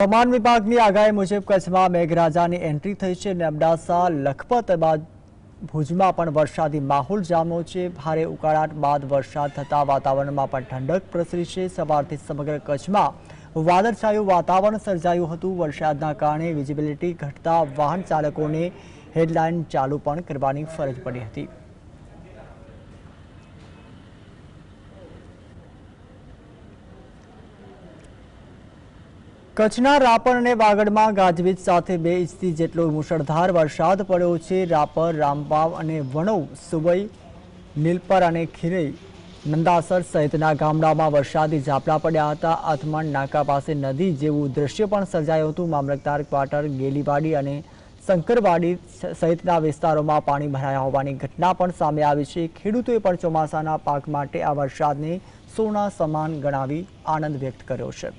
હવામાન વિભાગની આગાહી મુજબ કચ્છમાં મેઘરાજાની એન્ટ્રી થઈ છે અને અબડાસા લખપત બાદ ભુજમાં પણ વરસાદી માહોલ જામ્યો છે। ભારે ઉકળાટ બાદ વરસાદ થતા વાતાવરણમાં પણ ઠંડક પ્રસરી છે। સવારથી સમગ્ર કચ્છમાં વાદળછાયું વાતાવરણ સર્જાયું હતું। વરસાદના કારણે વિઝિબિલિટી ઘટતા વાહન ચાલકોને હેડલાઇન ચાલુ પણ કરવાની ફરજ પડી હતી। કચ્છના રાપર અને વાગડમાં ગાજવીજ સાથે 2 ઇંચથી જેટલો મુશળધાર વરસાદ પડ્યો છે। રાપર, રામવાવ અને વણોવ, સુવઈ, નીલપર અને ખીરઈ, નંદાસર સહિતના ગામડામાં વરસાદી ઝાપટા પડ્યા હતા। આથમણ નાકા પાસે નદી જેવું દ્રશ્ય પણ સર્જાયું હતું। મામલતદાર ક્વાર્ટર, ગેલીવાડી અને શંકરવાડી સહિતના વિસ્તારોમાં પાણી ભરાયા હોવાની ઘટના પણ સામે આવી છે। ખેડૂતોએ પણ ચોમાસાના પાક માટે આ વરસાદને સોના સમાન ગણાવી આનંદ વ્યક્ત કર્યો છે।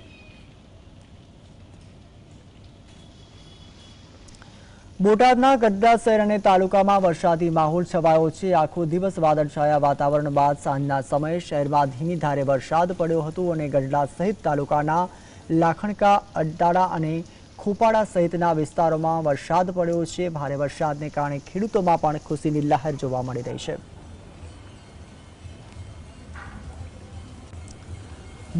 બોટાદના ગઢડા શહેર અને તાલુકામાં વરસાદી માહોલ છવાયો છે। આખો દિવસ વાદળછાયા વાતાવરણ બાદ સાંજના સમયે શહેરમાં ધીમી ધારે વરસાદ પડ્યો હતો અને ગઢડા સહિત તાલુકાના લાખણકા, અડાડા અને ખોપાડા સહિતના વિસ્તારોમાં વરસાદ પડ્યો છે। ભારે વરસાદને કારણે ખેડૂતોમાં પણ ખુશીની લહેર જોવા મળી રહી છે।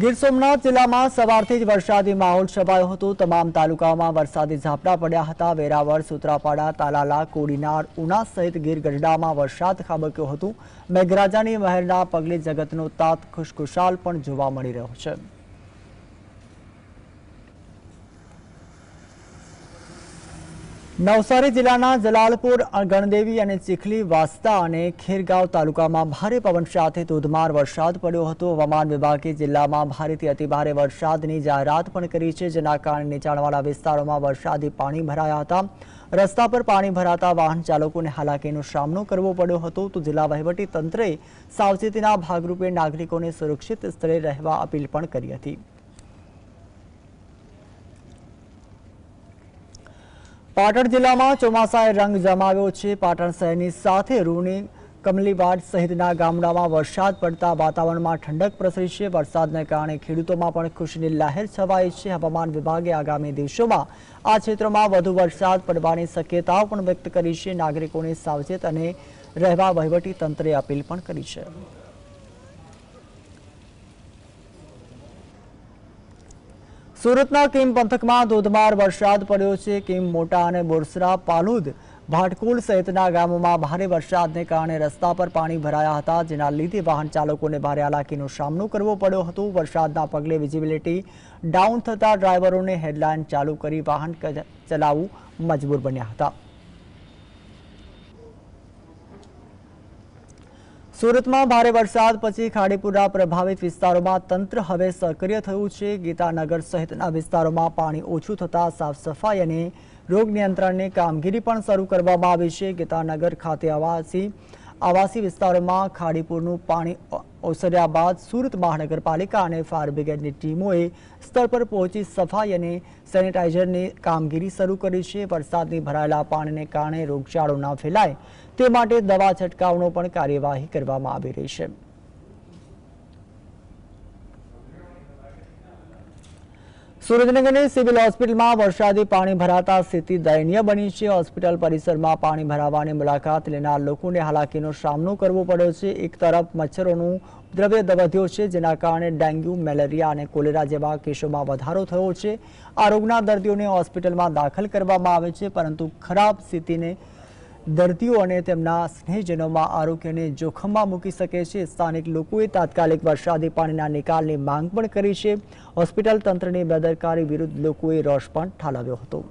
ગીર સોમનાથ જિલ્લામાં સવારથી જ વરસાદી માહોલ છવાયો હતો। તમામ તાલુકાઓમાં વરસાદી ઝાપટા પડ્યા હતા। વેરાવળ, સૂત્રાપાડા, તાલાલા, કોડીનાર, ઉના સહિત ગીર ગઢડામાં વરસાદ ખાબક્યો હતો। મેઘરાજાની મહેરના પગલે જગતનો તાત ખુશખુશાલ પણ જોવા મળી રહ્યો છે। નવસારી જિલ્લાના જલાલપુર, ગણદેવી અને ચીખલી, વાંસદા અને ખેરગાંવ તાલુકામાં ભારે પવન સાથે ધોધમાર વરસાદ પડ્યો હતો। હવામાન વિભાગે જિલ્લામાં ભારેથી અતિભારે વરસાદની જાહેરાત પણ કરી છે, જેના કારણે નીચાણવાળા વિસ્તારોમાં વરસાદી પાણી ભરાયા હતા। રસ્તા પર પાણી ભરાતા વાહન ચાલકોને હાલાકીનો સામનો કરવો પડ્યો હતો। તો જિલ્લા વહીવટી તંત્રે સાવચેતીના ભાગરૂપે નાગરિકોને સુરક્ષિત સ્થળે રહેવા અપીલ પણ કરી હતી। પાટણ જિલ્લામાં ચોમાસાએ રંગ જમાવ્યો છે। પાટણ શહેરની સાથે રૂણી, કમલીવાડ સહિતના ગામડામાં વરસાદ પડતા વાતાવરણમાં ઠંડક પ્રસરી છે। વરસાદને કારણે ખેડૂતોમાં પણ ખુશીની લહેર છવાઈ છે। હવામાન વિભાગે આગામી દિવસોમાં આ ક્ષેત્રોમાં વધુ વરસાદ પડવાની શક્યતાઓ પણ વ્યક્ત કરી છે। નાગરિકોને સાવચેત અને રહેવા વહીવટી તંત્રે અપીલ પણ કરી છે। સુરતના કીમ પંથકમાં ધોધમાર વરસાદ પડ્યો છે। કીમ, મોટા અને બોરસરા, પાલુદ, ભાટકુલ સહિતના ગામોમાં ભારે વરસાદને કારણે રસ્તા પર પાણી ભરાયા હતા, જેના લીધે વાહન ચાલકોને ભારે હાલાકીનો સામનો કરવો પડ્યો હતો। વરસાદના પગલે વિઝિબિલિટી ડાઉન થતા ડ્રાઈવરોને હેડલાઇન ચાલુ કરી વાહન ચલાવવું મજબૂર બન્યા હતા। સુરતમાં ભારે વરસાદ પછી ખાડીપુરા પ્રભાવિત વિસ્તારોમાં તંત્ર હવે સક્રિય થયું છે। ગીતાનગર સહિતના વિસ્તારોમાં પાણી ઓછું થતાં સાફ સફાઈ અને રોગ નિયંત્રણની કામગીરી પણ શરૂ કરવામાં આવી છે। ગીતાનગર ખાતે આવાસી વિસ્તારોમાં ખાડીપુરનું પાણી ઓસર્યા બાદ સુરત મહાનગરપાલિકા અને ફાયર બ્રિગેડની ટીમોએ સ્થળ પર પહોંચી સફાઈ અને સેનિટાઇઝરની કામગીરી શરૂ કરી છે। વરસાદની ભરાયેલા પાણીને કારણે રોગચાળો ન ફેલાય તે માટે દવા છંટકાવનો પણ કાર્યવાહી કરવામાં આવી રહી છે। સુરેન્દ્રનગરની સિવિલ હોસ્પિટલમાં વરસાદી પાણી ભરાતા સ્થિતિ દયનીય બની છે। હોસ્પિટલ પરિસરમાં પાણી ભરાવાની મુલાકાત લેનાર લોકોને હાલાકીનો સામનો કરવો પડ્યો છે। એક તરફ મચ્છરોનું ઉપદ્રવ વધ્યો છે, જેના કારણે ડેન્ગ્યુ, મેલેરિયા અને કોલેરા જેવા કેસોમાં વધારો થયો છે। આ રોગના દર્દીઓને હોસ્પિટલમાં દાખલ કરવામાં આવે છે, પરંતુ ખરાબ સ્થિતિને દર્દીઓ અને તેમના સ્નેહીજનોમાં આરોગ્યને જોખમમાં મૂકી શકે છે। સ્થાનિક લોકોએ તાત્કાલિક વરસાદી પાણીના નિકાલની માંગ પણ કરી છે। હોસ્પિટલ તંત્રની બેદરકારી વિરુદ્ધ લોકોએ રોષ પણ ઠાલવ્યો હતો।